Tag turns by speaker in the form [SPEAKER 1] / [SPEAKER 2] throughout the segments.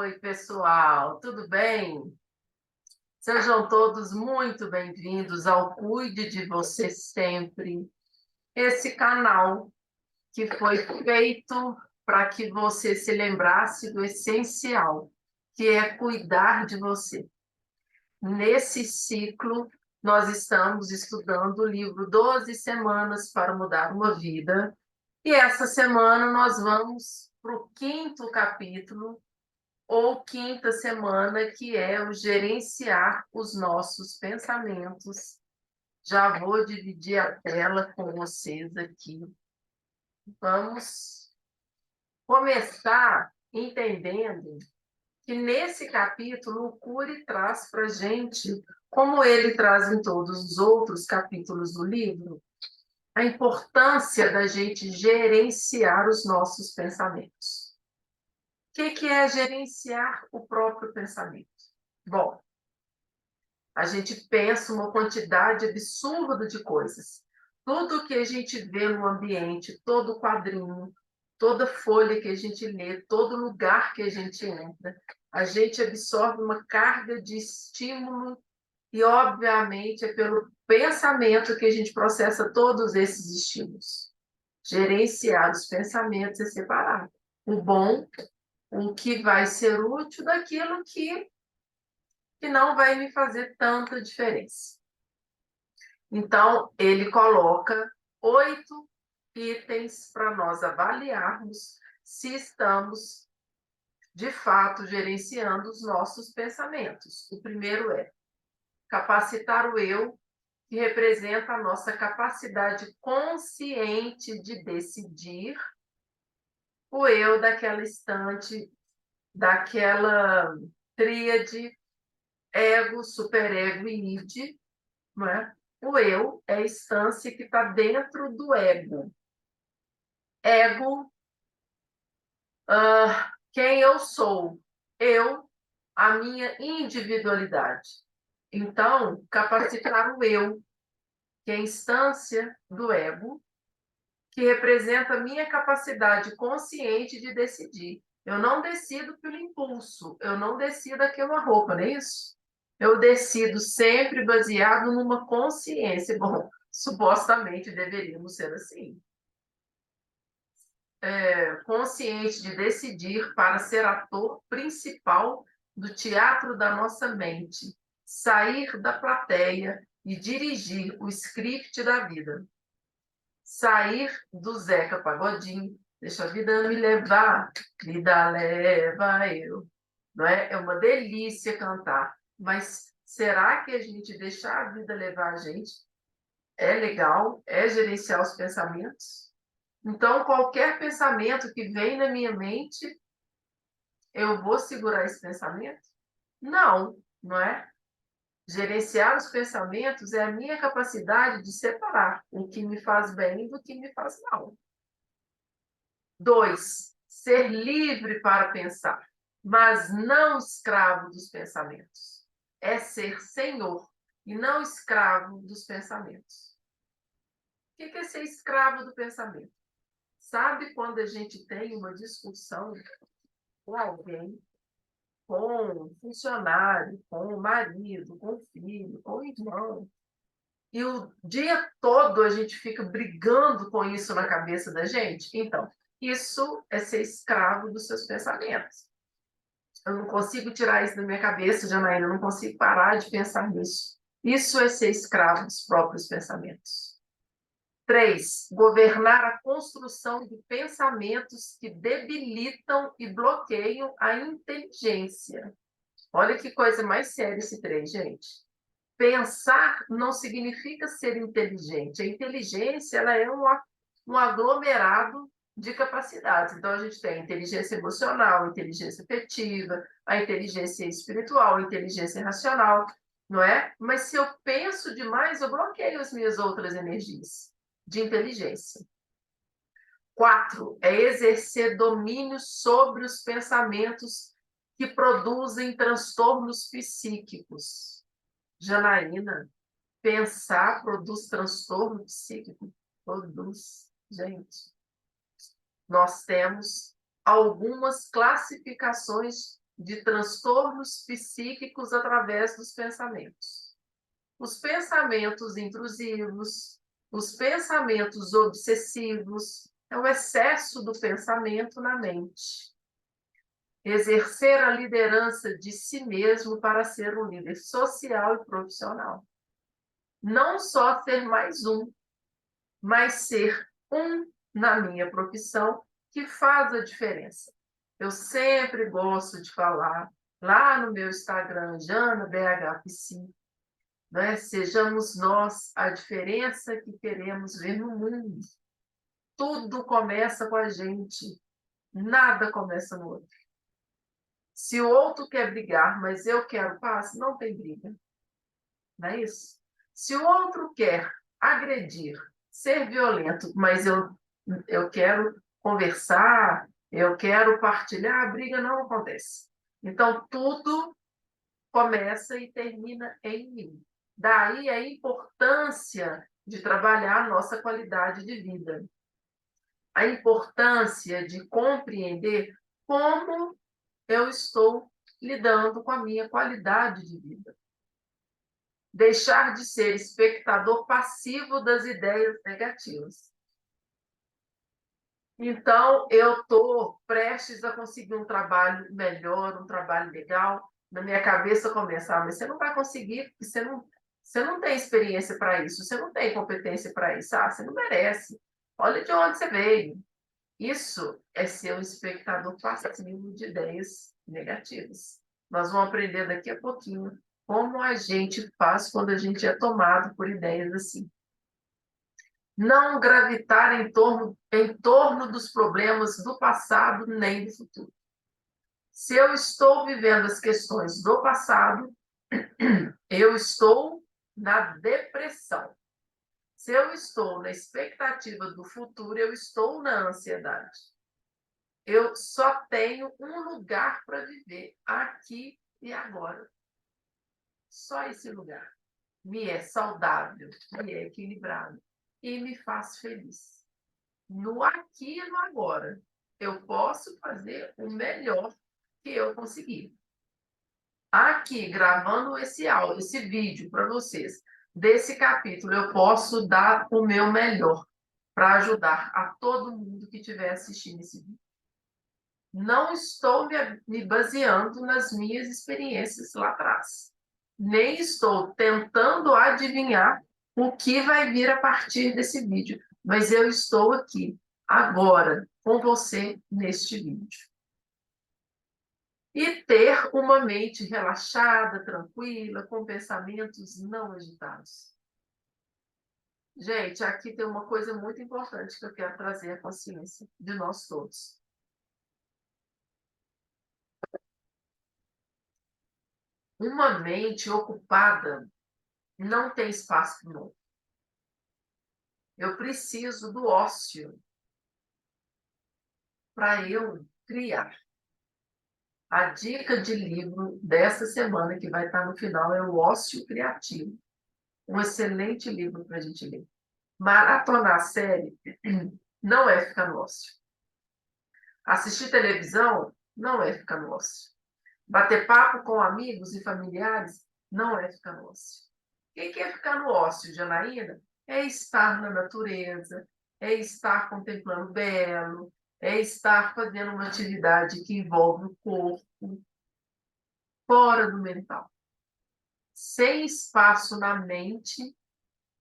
[SPEAKER 1] Oi, pessoal, tudo bem? Sejam todos muito bem-vindos ao Cuide de Você Sempre, esse canal que foi feito para que você se lembrasse do essencial, que é cuidar de você. Nesse ciclo, nós estamos estudando o livro 12 Semanas para Mudar uma Vida, e essa semana nós vamos para o quinto capítulo, ou quinta semana, que é o gerenciar os nossos pensamentos. Já vou dividir a tela com vocês aqui. Vamos começar entendendo que nesse capítulo o Cury traz para a gente, como ele traz em todos os outros capítulos do livro, a importância da gente gerenciar os nossos pensamentos. O que é gerenciar o próprio pensamento? Bom, a gente pensa uma quantidade absurda de coisas. Tudo que a gente vê no ambiente, todo quadrinho, toda folha que a gente lê, todo lugar que a gente entra, a gente absorve uma carga de estímulo e, obviamente, é pelo pensamento que a gente processa todos esses estímulos. Gerenciar os pensamentos é separar o bom, o que vai ser útil, daquilo que não vai me fazer tanta diferença. Então, ele coloca 8 itens para nós avaliarmos se estamos, de fato, gerenciando os nossos pensamentos. O primeiro é capacitar o eu, que representa a nossa capacidade consciente de decidir, o eu daquela instante, daquela tríade ego, superego e id, não é? O eu é a instância que está dentro do ego. Ego, quem eu sou? Eu, a minha individualidade. Então, capacitar o eu, que é a instância do ego, que representa a minha capacidade consciente de decidir. Eu não decido pelo impulso, eu não decido a queima-roupa, não é isso? Eu decido sempre baseado numa consciência. Bom, supostamente deveríamos ser assim. Consciente de decidir para ser ator principal do teatro da nossa mente, sair da plateia e dirigir o script da vida. Sair do Zeca Pagodinho, deixa a vida me levar, vida leva eu. Não é? É uma delícia cantar, mas será que a gente deixar a vida levar a gente é legal? É gerenciar os pensamentos? Então, qualquer pensamento que vem na minha mente, eu vou segurar esse pensamento? Não, não é? Gerenciar os pensamentos é a minha capacidade de separar o que me faz bem do que me faz mal. 2, ser livre para pensar, mas não escravo dos pensamentos. É ser senhor e não escravo dos pensamentos. O que é ser escravo do pensamento? Sabe quando a gente tem uma discussão com alguém, com um funcionário, com o marido, com o filho, com o irmão, e o dia todo a gente fica brigando com isso na cabeça da gente? Então, isso é ser escravo dos seus pensamentos. Eu não consigo tirar isso da minha cabeça, Janaína, eu não consigo parar de pensar nisso. Isso é ser escravo dos próprios pensamentos. 3, governar a construção de pensamentos que debilitam e bloqueiam a inteligência. Olha que coisa mais séria esse 3, gente. Pensar não significa ser inteligente. A inteligência ela é um aglomerado de capacidades. Então, a gente tem a inteligência emocional, a inteligência afetiva, a inteligência espiritual, a inteligência racional, não é? Mas se eu penso demais, eu bloqueio as minhas outras energias de inteligência. 4, é exercer domínio sobre os pensamentos que produzem transtornos psíquicos. Janaína, pensar produz transtorno psíquico? Produz, gente. Nós temos algumas classificações de transtornos psíquicos através dos pensamentos. Os pensamentos intrusivos, os pensamentos obsessivos, é o excesso do pensamento na mente. Exercer a liderança de si mesmo para ser um líder social e profissional. Não só ser mais um, mas ser um na minha profissão, que faz a diferença. Eu sempre gosto de falar lá no meu Instagram, JanaBHPsi, né? Sejamos nós a diferença que queremos ver no mundo. Tudo começa com a gente, nada começa no outro. Se o outro quer brigar, mas eu quero paz, não tem briga. Não é isso? Se o outro quer agredir, ser violento, mas eu quero conversar, eu quero partilhar, a briga não acontece. Então, tudo começa e termina em mim. Daí a importância de trabalhar a nossa qualidade de vida. A importância de compreender como eu estou lidando com a minha qualidade de vida. Deixar de ser espectador passivo das ideias negativas. Então, eu estou prestes a conseguir um trabalho melhor, um trabalho legal. Na minha cabeça começa, mas você não vai conseguir, porque você não tem experiência para isso, você não tem competência para isso, você não merece. Olha de onde você veio. Isso é ser um espectador passivo de ideias negativas. Nós vamos aprender daqui a pouquinho como a gente faz quando a gente é tomado por ideias assim. Não gravitar em torno dos problemas do passado nem do futuro. Se eu estou vivendo as questões do passado, eu estou na depressão. Se eu estou na expectativa do futuro, eu estou na ansiedade. Eu só tenho um lugar para viver, aqui e agora. Só esse lugar. Me é saudável, me é equilibrado e me faz feliz. No aqui e no agora, eu posso fazer o melhor que eu conseguir. Aqui, gravando esse áudio, esse vídeo para vocês, desse capítulo, eu posso dar o meu melhor para ajudar a todo mundo que estiver assistindo esse vídeo. Não estou me baseando nas minhas experiências lá atrás. Nem estou tentando adivinhar o que vai vir a partir desse vídeo. Mas eu estou aqui, agora, com você neste vídeo. E ter uma mente relaxada, tranquila, com pensamentos não agitados. Gente, aqui tem uma coisa muito importante que eu quero trazer à consciência de nós todos. Uma mente ocupada não tem espaço para o novo. Eu preciso do ócio para eu criar. A dica de livro dessa semana, que vai estar no final, é O Ócio Criativo. Um excelente livro para a gente ler. Maratonar a série não é ficar no ócio. Assistir televisão não é ficar no ócio. Bater papo com amigos e familiares não é ficar no ócio. O que é ficar no ócio, Janaína? É estar na natureza, é estar contemplando o belo, é estar fazendo uma atividade que envolve o corpo, fora do mental. Sem espaço na mente,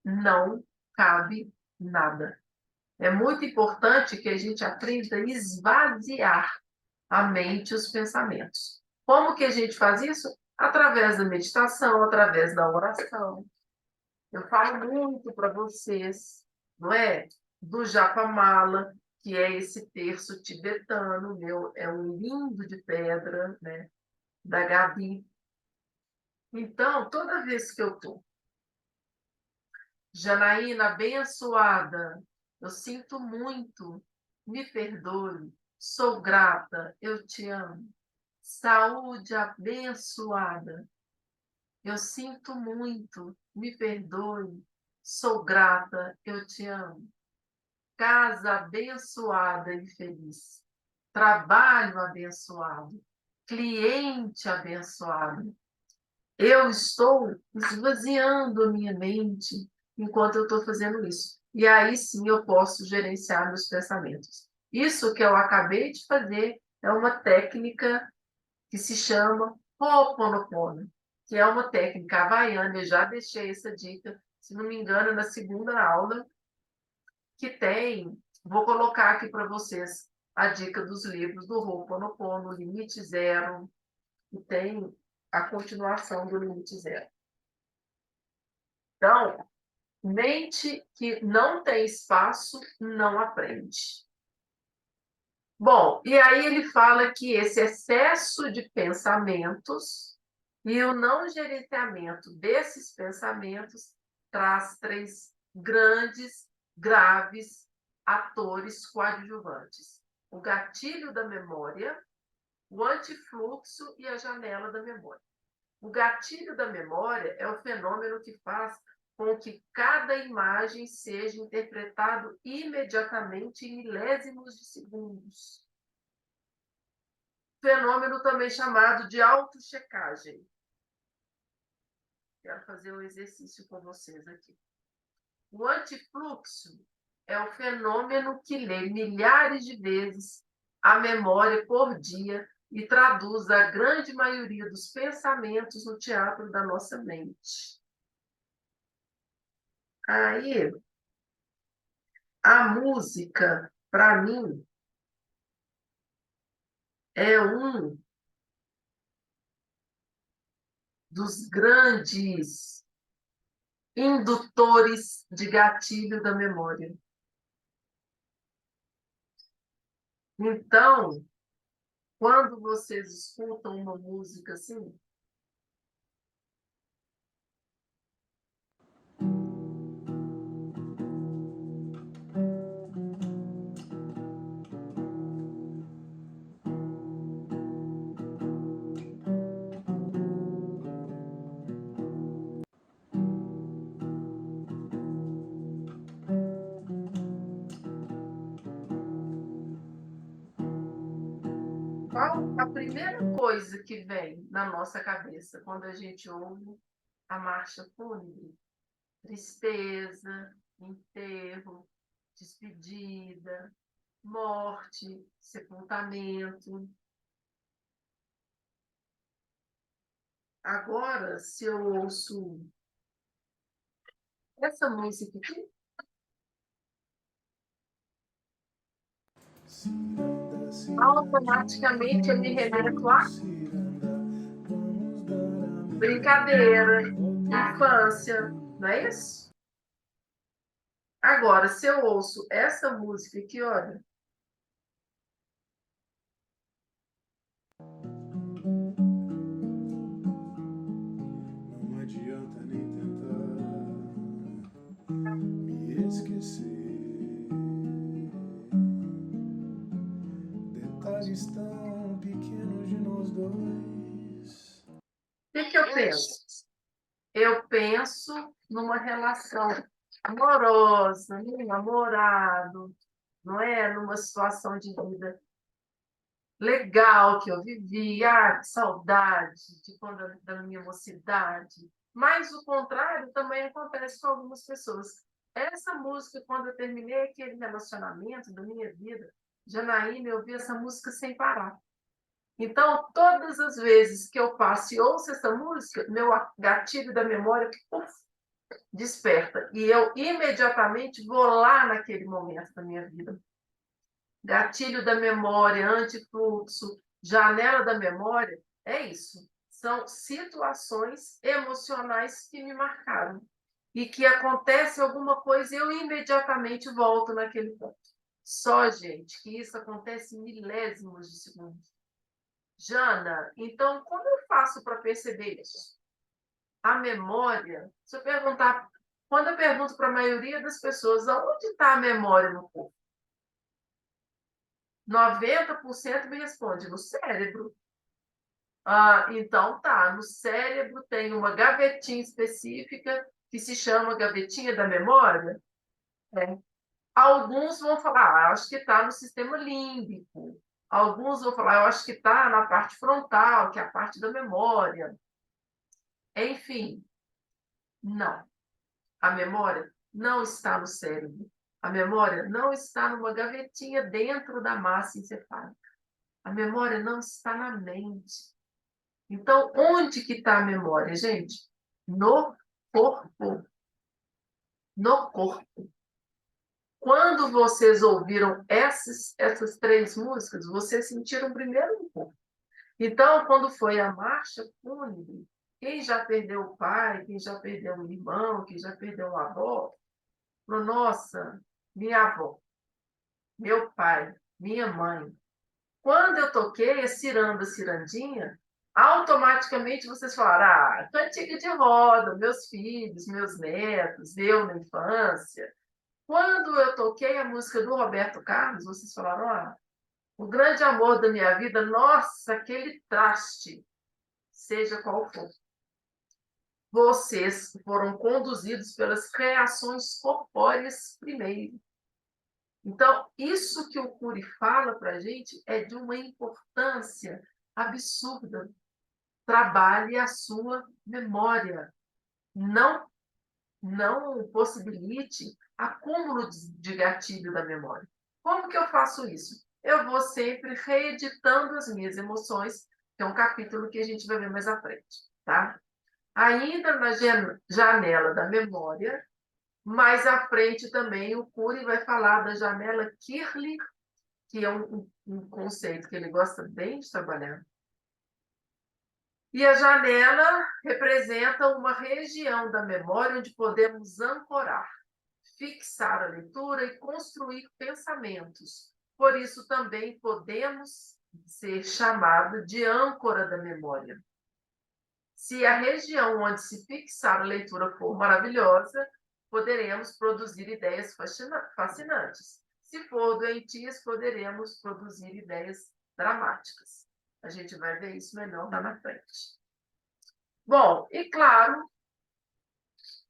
[SPEAKER 1] não cabe nada. É muito importante que a gente aprenda a esvaziar a mente e os pensamentos. Como que a gente faz isso? Através da meditação, através da oração. Eu falo muito para vocês, não é? Do Japamala, que é esse terço tibetano, meu, é um lindo de pedra, né? Da Gabi. Então, toda vez que eu estou, Janaína, abençoada, eu sinto muito, me perdoe, sou grata, eu te amo. Saúde abençoada, eu sinto muito, me perdoe, sou grata, eu te amo. Casa abençoada e feliz, trabalho abençoado, cliente abençoado. Eu estou esvaziando a minha mente enquanto eu estou fazendo isso. E aí sim eu posso gerenciar meus pensamentos. Isso que eu acabei de fazer é uma técnica que se chama Ho'oponopono, que é uma técnica havaiana. Eu já deixei essa dica, se não me engano, na segunda aula que tem. Vou colocar aqui para vocês a dica dos livros do Ho'oponopono, Limite Zero, e tem a continuação do Limite Zero. Então, mente que não tem espaço não aprende. Bom, e aí ele fala que esse excesso de pensamentos e o não gerenciamento desses pensamentos traz três grandes, graves atores coadjuvantes: o gatilho da memória, o antifluxo e a janela da memória. O gatilho da memória é o fenômeno que faz com que cada imagem seja interpretado imediatamente em milésimos de segundos. Fenômeno também chamado de autochecagem. Quero fazer um exercício com vocês aqui. O antifluxo é o fenômeno que lê milhares de vezes a memória por dia e traduz a grande maioria dos pensamentos no teatro da nossa mente. Aí, a música, para mim, é um dos grandes indutores de gatilho da memória. Então, quando vocês escutam uma música assim, qual a primeira coisa que vem na nossa cabeça quando a gente ouve a marcha fúnebre? Tristeza, enterro, despedida, morte, sepultamento. Agora, se eu ouço essa música aqui, automaticamente eu me remeto a brincadeira, infância, não é isso? Agora, se eu ouço essa música aqui, olha,
[SPEAKER 2] não adianta nem tentar me esquecer. Detalhes tão pequenos de nós dois.
[SPEAKER 1] o que eu penso? Eu penso numa relação amorosa, num namorado, não é? Numa situação de vida legal que eu vivi, que saudade de quando da minha mocidade. Mas o contrário também acontece com algumas pessoas. Essa música, quando eu terminei aquele relacionamento da minha vida, Janaína, eu ouvi essa música sem parar. Então, todas as vezes que eu passo e ouço essa música, meu gatilho da memória desperta. E eu imediatamente vou lá naquele momento da minha vida. Gatilho da memória, antifluxo, janela da memória, é isso. São situações emocionais que me marcaram. E que acontece alguma coisa e eu imediatamente volto naquele ponto. Só, gente, que isso acontece em milésimos de segundos. Jana, então como eu faço para perceber isso? A memória, se eu perguntar, quando eu pergunto para a maioria das pessoas, aonde está a memória no corpo? 90% me responde no cérebro. Então tá, no cérebro tem uma gavetinha específica que se chama gavetinha da memória. É. Alguns vão falar, acho que está no sistema límbico. Alguns vão falar, eu acho que está na parte frontal, que é a parte da memória. Enfim, não. A memória não está no cérebro. A memória não está numa gavetinha dentro da massa encefálica. A memória não está na mente. Então, onde que está a memória, gente? No corpo. No corpo. Quando vocês ouviram essas três músicas, vocês sentiram primeiro no corpo. Então, quando foi a marcha fúnebre, quem já perdeu o pai, quem já perdeu um irmão, quem já perdeu uma avó, falou, nossa, minha avó, meu pai, minha mãe. Quando eu toquei a ciranda, cirandinha, automaticamente vocês falaram, cantiga de roda, meus filhos, meus netos, eu na infância. Quando eu toquei a música do Roberto Carlos, vocês falaram, o grande amor da minha vida, nossa, aquele traste, seja qual for. Vocês foram conduzidos pelas reações corpóreas primeiro. Então, isso que o Cury fala para a gente é de uma importância absurda. Trabalhe a sua memória. Não possibilite acúmulo de gatilho da memória. Como que eu faço isso? Eu vou sempre reeditando as minhas emoções, que é um capítulo que a gente vai ver mais à frente, tá? Ainda na janela da memória, mais à frente também o Cury vai falar da janela Kirli, que é um conceito que ele gosta bem de trabalhar. E a janela representa uma região da memória onde podemos ancorar, fixar a leitura e construir pensamentos. Por isso também podemos ser chamados de âncora da memória. Se a região onde se fixar a leitura for maravilhosa, poderemos produzir ideias fascinantes. Se for doentias, poderemos produzir ideias dramáticas. A gente vai ver isso melhor lá na frente. Bom, e claro,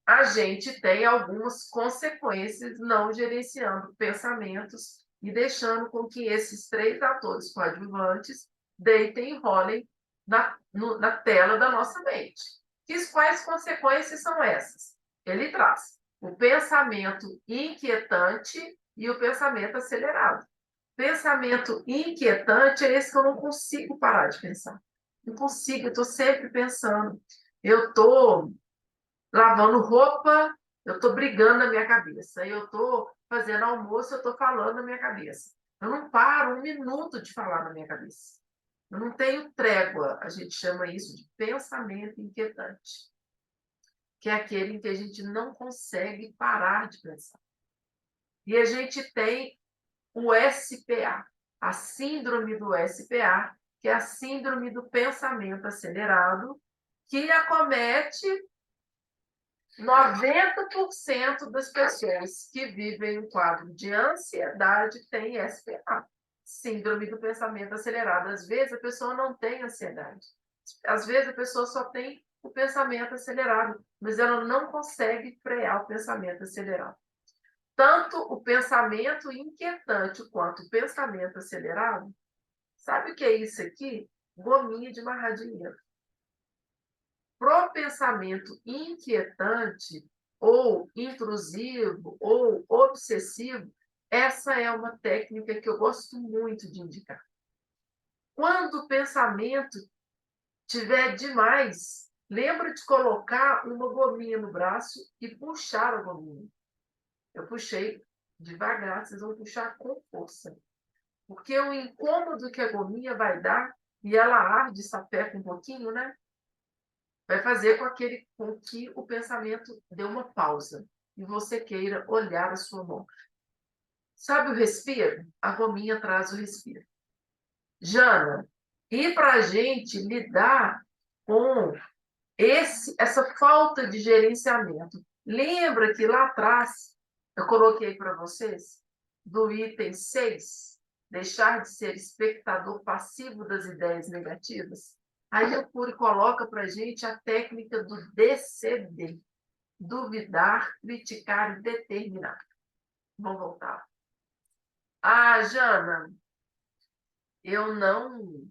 [SPEAKER 1] a gente tem algumas consequências não gerenciando pensamentos e deixando com que esses três atores coadjuvantes deitem e rolem na tela da nossa mente. Quais consequências são essas? Ele traz o pensamento inquietante e o pensamento acelerado. Pensamento inquietante é esse que eu não consigo parar de pensar. Não consigo, eu estou sempre pensando. Eu estou lavando roupa, eu estou brigando na minha cabeça. Eu estou fazendo almoço, eu estou falando na minha cabeça. Eu não paro um minuto de falar na minha cabeça. Eu não tenho trégua. A gente chama isso de pensamento inquietante, que é aquele em que a gente não consegue parar de pensar. E a gente tem o SPA, a síndrome do SPA, que é a síndrome do pensamento acelerado, que acomete 90% das pessoas que vivem um quadro de ansiedade têm SPA, síndrome do pensamento acelerado. Às vezes a pessoa não tem ansiedade, às vezes a pessoa só tem o pensamento acelerado, mas ela não consegue frear o pensamento acelerado. Tanto o pensamento inquietante quanto o pensamento acelerado, sabe o que é isso aqui? Gominha de amarrar dinheiro. Pro pensamento inquietante, ou intrusivo, ou obsessivo, essa é uma técnica que eu gosto muito de indicar. Quando o pensamento tiver demais, lembra de colocar uma gominha no braço e puxar a gominha. Eu puxei devagar, vocês vão puxar com força. Porque o incômodo que a gominha vai dar, e ela arde, sapeca um pouquinho, né? Vai fazer com que o pensamento dê uma pausa e você queira olhar a sua mão. Sabe o respiro? A gominha traz o respiro. Jana, e para a gente lidar com essa falta de gerenciamento, lembra que lá atrás eu coloquei para vocês do item 6, deixar de ser espectador passivo das ideias negativas? Aí o Cury coloca para a gente a técnica do DCD, duvidar, criticar e determinar. Vamos voltar. Jana, eu não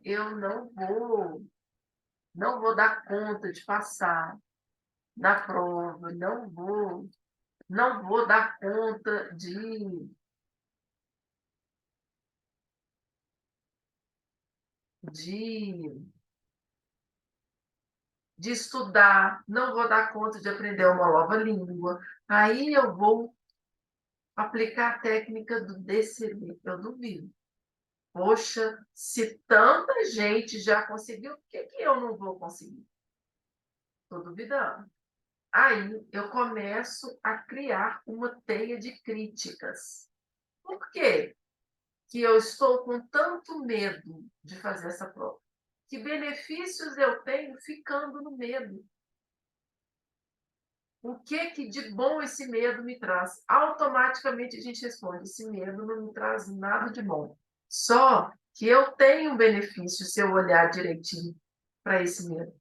[SPEAKER 1] eu não vou dar conta de passar na prova, não vou dar conta de, de estudar, não vou dar conta de aprender uma nova língua. Aí eu vou aplicar a técnica do DCD, eu duvido. Poxa, se tanta gente já conseguiu, por que que eu não vou conseguir? Estou duvidando. Aí eu começo a criar uma teia de críticas. Por quê que eu estou com tanto medo de fazer essa prova? Que benefícios eu tenho ficando no medo? O que de bom esse medo me traz? Automaticamente a gente responde: esse medo não me traz nada de bom. Só que eu tenho um benefício se eu olhar direitinho para esse medo.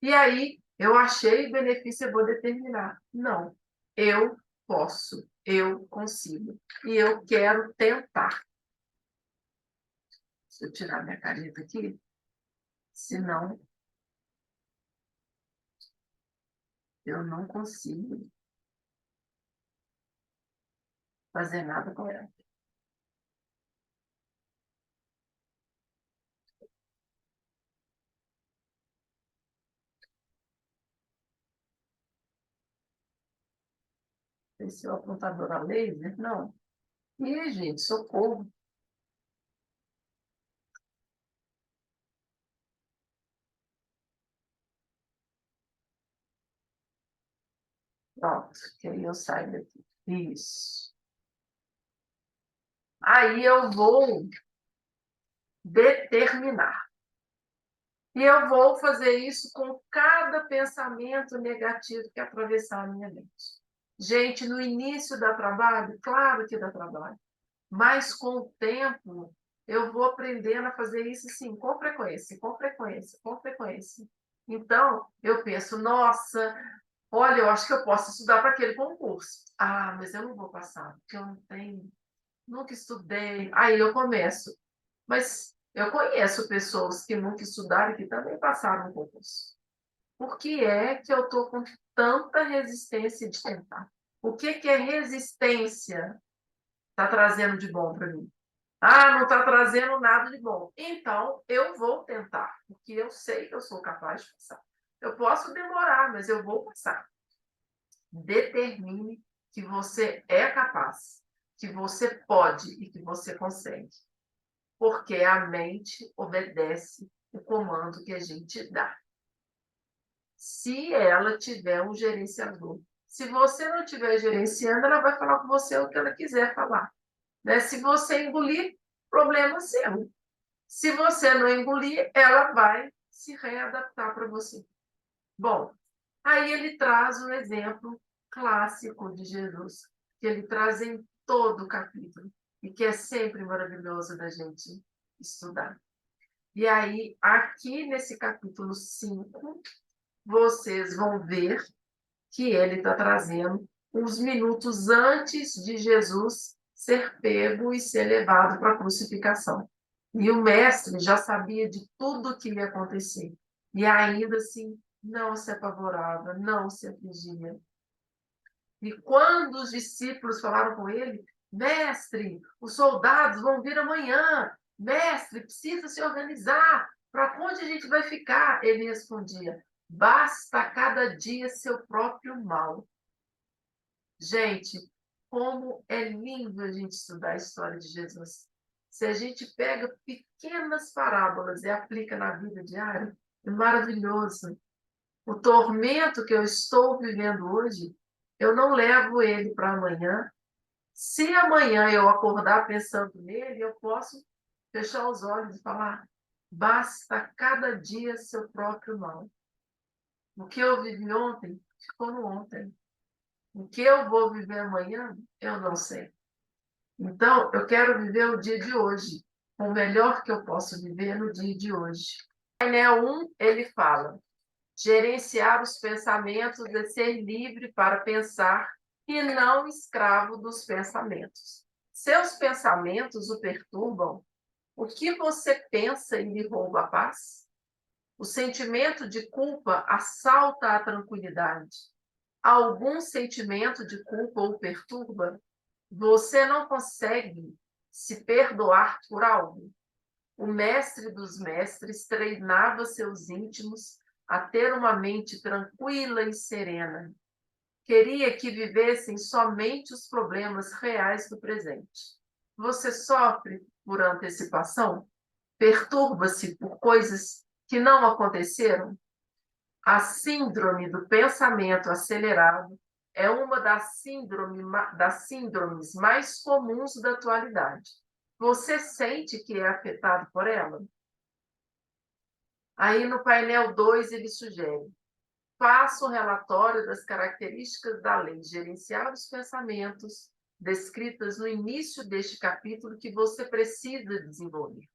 [SPEAKER 1] E aí eu achei benefício, eu vou determinar. Não, eu posso, eu consigo. E eu quero tentar. Deixa eu tirar minha caneta aqui, senão eu não consigo fazer nada com ela. Esse é o apontador a laser? Não. Ih, gente, socorro. Pronto, que aí eu saio daqui. Isso. Aí eu vou determinar. E eu vou fazer isso com cada pensamento negativo que atravessar a minha mente. Gente, no início dá trabalho? Claro que dá trabalho. Mas com o tempo, eu vou aprendendo a fazer isso assim, com frequência, com frequência, com frequência. Então, eu penso, nossa, olha, eu acho que eu posso estudar para aquele concurso. Ah, mas eu não vou passar, porque eu não tenho, nunca estudei. Aí eu começo. Mas eu conheço pessoas que nunca estudaram e que também passaram no concurso. Por que é que eu estou com tanta resistência de tentar? O que é resistência está trazendo de bom para mim? Ah, não está trazendo nada de bom. Então, eu vou tentar, porque eu sei que eu sou capaz de passar. Eu posso demorar, mas eu vou passar. Determine que você é capaz, que você pode e que você consegue. Porque a mente obedece o comando que a gente dá. Se ela tiver um gerenciador. Se você não estiver gerenciando, ela vai falar com você o que ela quiser falar. Né? Se você engolir, problema seu. Se você não engolir, ela vai se readaptar para você. Bom, aí ele traz um exemplo clássico de Jesus, que ele traz em todo o capítulo, e que é sempre maravilhoso da gente estudar. E aí, aqui nesse capítulo 5, vocês vão ver que ele está trazendo uns minutos antes de Jesus ser pego e ser levado para a crucificação. E o mestre já sabia de tudo o que ia acontecer. E ainda assim, não se apavorava, não se afligia. E quando os discípulos falaram com ele, mestre, os soldados vão vir amanhã, mestre, precisa se organizar, para onde a gente vai ficar? Ele respondia, basta cada dia seu próprio mal. Gente, como é lindo a gente estudar a história de Jesus. Se a gente pega pequenas parábolas e aplica na vida diária, é maravilhoso. O tormento que eu estou vivendo hoje, eu não levo ele para amanhã. Se amanhã eu acordar pensando nele, eu posso fechar os olhos e falar: basta cada dia seu próprio mal. O que eu vivi ontem, ficou no ontem. O que eu vou viver amanhã, eu não sei. Então, eu quero viver o dia de hoje. O melhor que eu posso viver no dia de hoje. Painel 1, ele fala: gerenciar os pensamentos é ser livre para pensar e não escravo dos pensamentos. Seus pensamentos o perturbam? O que você pensa e lhe rouba a paz? O sentimento de culpa assalta a tranquilidade. Algum sentimento de culpa o perturba? Você não consegue se perdoar por algo? O mestre dos mestres treinava seus íntimos a ter uma mente tranquila e serena. Queria que vivessem somente os problemas reais do presente. Você sofre por antecipação? Perturba-se por coisas que não aconteceram? A síndrome do pensamento acelerado é uma das síndromes mais comuns da atualidade. Você sente que é afetado por ela? Aí no painel 2 ele sugere: faça um relatório das características da lei gerenciar os pensamentos descritas no início deste capítulo que você precisa desenvolver.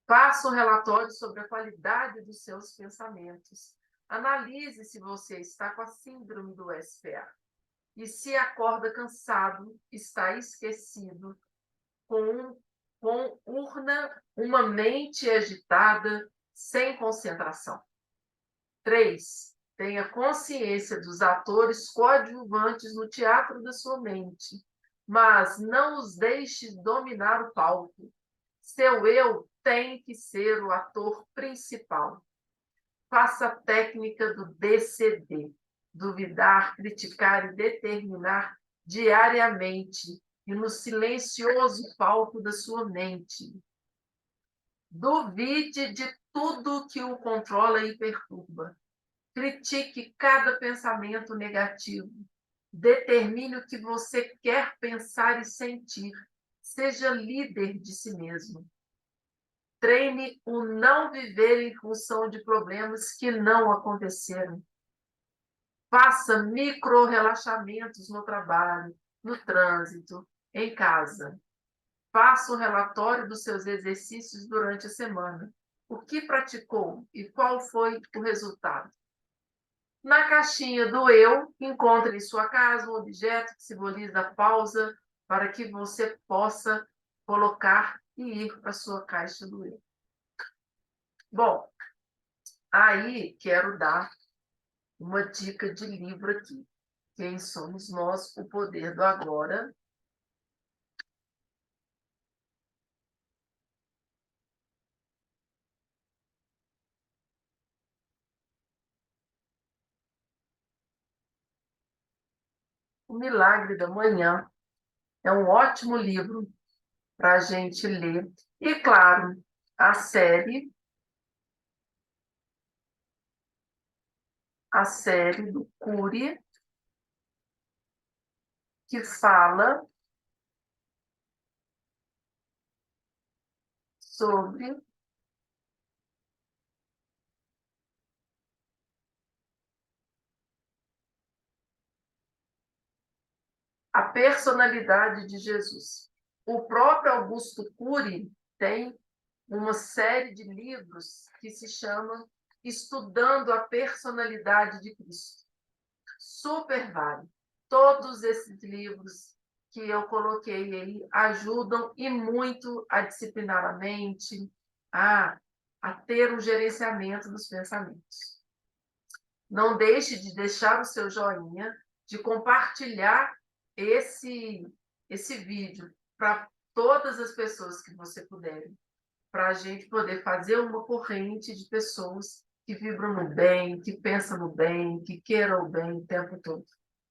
[SPEAKER 1] Faça um relatório sobre a qualidade dos seus pensamentos. Analise se você está com a síndrome do SPA. E se acorda cansado, está esquecido, com uma mente agitada, sem concentração. 3. Tenha consciência dos atores coadjuvantes no teatro da sua mente, mas não os deixe dominar o palco. Seu eu tem que ser o ator principal. Faça a técnica do DCD, duvidar, criticar e determinar diariamente e no silencioso palco da sua mente. Duvide de tudo que o controla e perturba. Critique cada pensamento negativo. Determine o que você quer pensar e sentir. Seja líder de si mesmo. Treine o não viver em função de problemas que não aconteceram. Faça micro-relaxamentos no trabalho, no trânsito, em casa. Faça um relatório dos seus exercícios durante a semana. O que praticou e qual foi o resultado? Na caixinha do eu, encontre em sua casa um objeto que simboliza a pausa para que você possa colocar e ir para a sua caixa do eu. Bom, aí quero dar uma dica de livro aqui. Quem somos nós? O Poder do Agora. O Milagre da Manhã é um ótimo livro para a gente ler. E, claro, a série do Cury, que fala sobre a personalidade de Jesus. O próprio Augusto Cury tem uma série de livros que se chama Estudando a Personalidade de Cristo. Super vale. Todos esses livros que eu coloquei aí ajudam e muito a disciplinar a mente, a ter um gerenciamento dos pensamentos. Não deixe de deixar o seu joinha, de compartilhar esse vídeo para todas as pessoas que você puder, para a gente poder fazer uma corrente de pessoas que vibram no bem, que pensam no bem, que queiram o bem o tempo todo.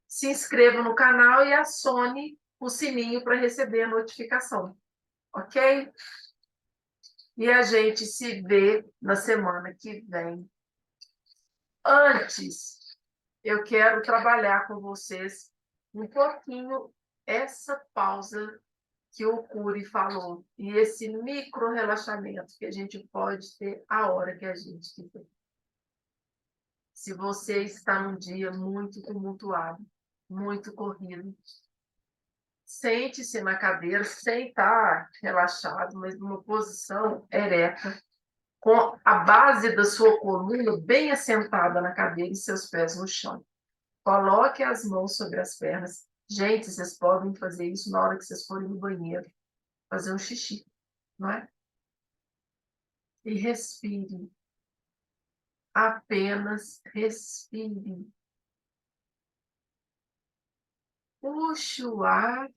[SPEAKER 1] Se inscreva no canal e acione o sininho para receber a notificação, ok? E a gente se vê na semana que vem. Antes, eu quero trabalhar com vocês um pouquinho essa pausa que o Cury falou e esse micro relaxamento que a gente pode ter a hora que a gente quiser. Se você está num dia muito tumultuado, muito corrido, sente-se na cadeira sem estar relaxado, mas numa posição ereta, com a base da sua coluna bem assentada na cadeira e seus pés no chão. Coloque as mãos sobre as pernas. Gente, vocês podem fazer isso na hora que vocês forem no banheiro, fazer um xixi, não é? E respire. Apenas respire. Puxe o ar,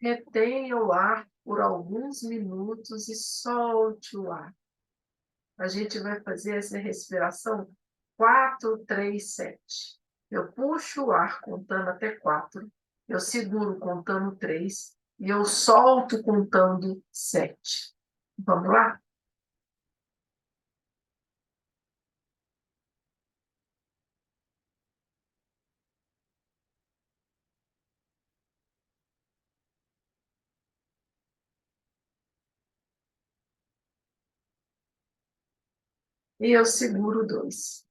[SPEAKER 1] retenha o ar por alguns minutos e solte o ar. A gente vai fazer essa respiração 4, 3, 7. Eu puxo o ar contando até 4, eu seguro contando 3 e eu solto contando 7. Vamos lá? E eu seguro 2.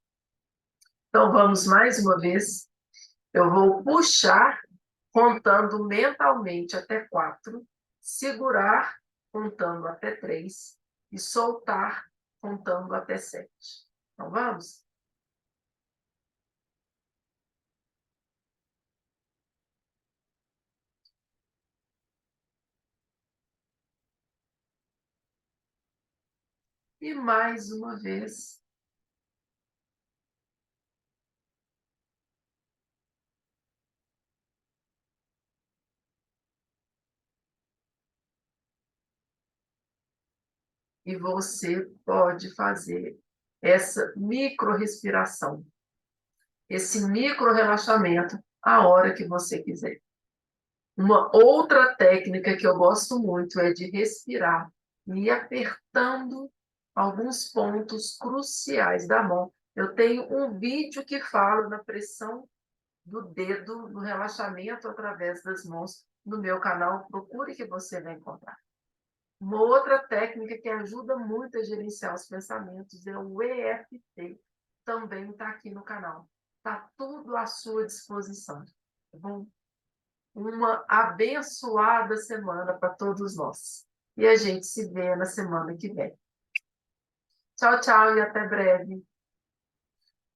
[SPEAKER 1] Então vamos mais uma vez. Eu vou puxar contando mentalmente até 4, segurar contando até 3 e soltar contando até 7. Então vamos? E mais uma vez. E você pode fazer essa micro-respiração, esse micro-relaxamento a hora que você quiser. Uma outra técnica que eu gosto muito é de respirar e ir apertando alguns pontos cruciais da mão. Eu tenho um vídeo que fala na pressão do dedo, no relaxamento através das mãos, no meu canal. Procure que você vai encontrar. Uma outra técnica que ajuda muito a gerenciar os pensamentos é o EFT. Também está aqui no canal. Está tudo à sua disposição. Tá bom? Uma abençoada semana para todos nós. E a gente se vê na semana que vem. Tchau, tchau e até breve.